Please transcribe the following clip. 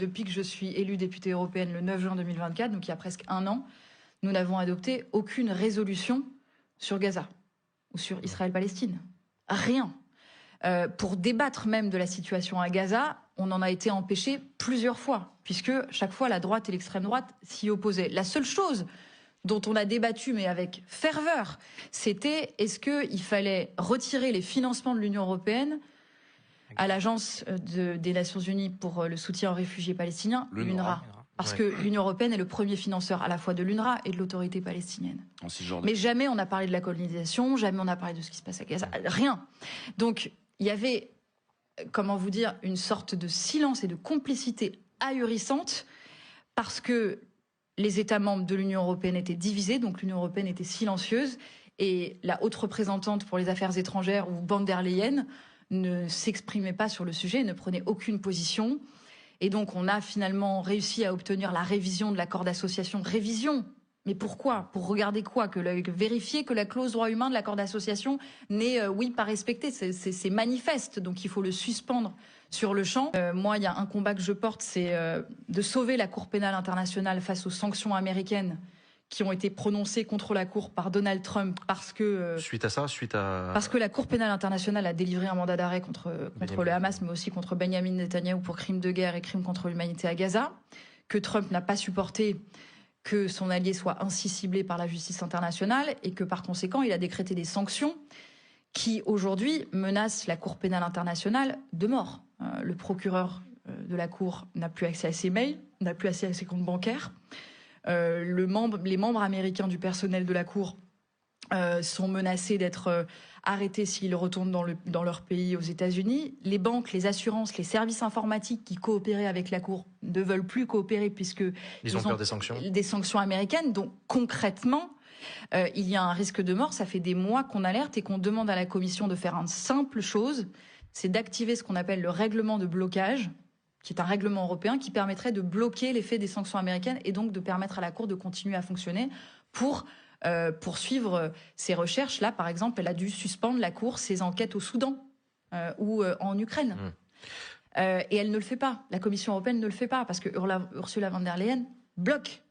Depuis que je suis élue députée européenne le 9 juin 2024, donc il y a presque un an, nous n'avons adopté aucune résolution sur Gaza ou sur Israël-Palestine. Rien. Pour débattre même de la situation à Gaza, on en a été empêché plusieurs fois, puisque chaque fois la droite et l'extrême droite s'y opposaient. La seule chose dont on a débattu, mais avec ferveur, c'était est-ce qu'il fallait retirer les financements de l'Union européenne à l'Agence des Nations Unies pour le soutien aux réfugiés palestiniens, l'UNRWA. Parce que l'Union européenne est le premier financeur à la fois de l'UNRWA et de l'autorité palestinienne. Mais jamais on n'a parlé de la colonisation, jamais on n'a parlé de ce qui se passe à Gaza, rien. Donc il y avait, comment vous dire, une sorte de silence et de complicité ahurissante parce que les États membres de l'Union européenne étaient divisés, donc l'Union européenne était silencieuse et la haute représentante pour les affaires étrangères ou von der Leyen ne s'exprimait pas sur le sujet, ne prenait aucune position. Et donc, on a finalement réussi à obtenir la révision de l'accord d'association. Révision. Mais pourquoi? Pour regarder quoi? Vérifier que la clause droit humain de l'accord d'association n'est, oui, pas respectée. C'est manifeste. Donc, il faut le suspendre sur le champ. Moi, il y a un combat que je porte, c'est de sauver la Cour pénale internationale face aux sanctions américaines qui ont été prononcées contre la Cour par Donald Trump parce que... Parce que la Cour pénale internationale a délivré un mandat d'arrêt contre le Hamas, mais aussi contre Benjamin Netanyahou pour crimes de guerre et crimes contre l'humanité à Gaza, que Trump n'a pas supporté que son allié soit ainsi ciblé par la justice internationale et que par conséquent, il a décrété des sanctions qui aujourd'hui menacent la Cour pénale internationale de mort. Le procureur de la Cour n'a plus accès à ses mails, n'a plus accès à ses comptes bancaires. Les membres américains du personnel de la Cour sont menacés d'être arrêtés s'ils retournent dans leur pays aux États-Unis. Les banques, les assurances, les services informatiques qui coopéraient avec la Cour ne veulent plus coopérer puisque ils ont peur des sanctions américaines. Donc concrètement, il y a un risque de mort. Ça fait des mois qu'on alerte et qu'on demande à la Commission de faire une simple chose, c'est d'activer ce qu'on appelle le règlement de blocage, qui est un règlement européen qui permettrait de bloquer l'effet des sanctions américaines et donc de permettre à la Cour de continuer à fonctionner pour poursuivre ses recherches. Là, par exemple, elle a dû suspendre, la Cour, ses enquêtes au Soudan ou en Ukraine. Et elle ne le fait pas. La Commission européenne ne le fait pas parce que Ursula von der Leyen bloque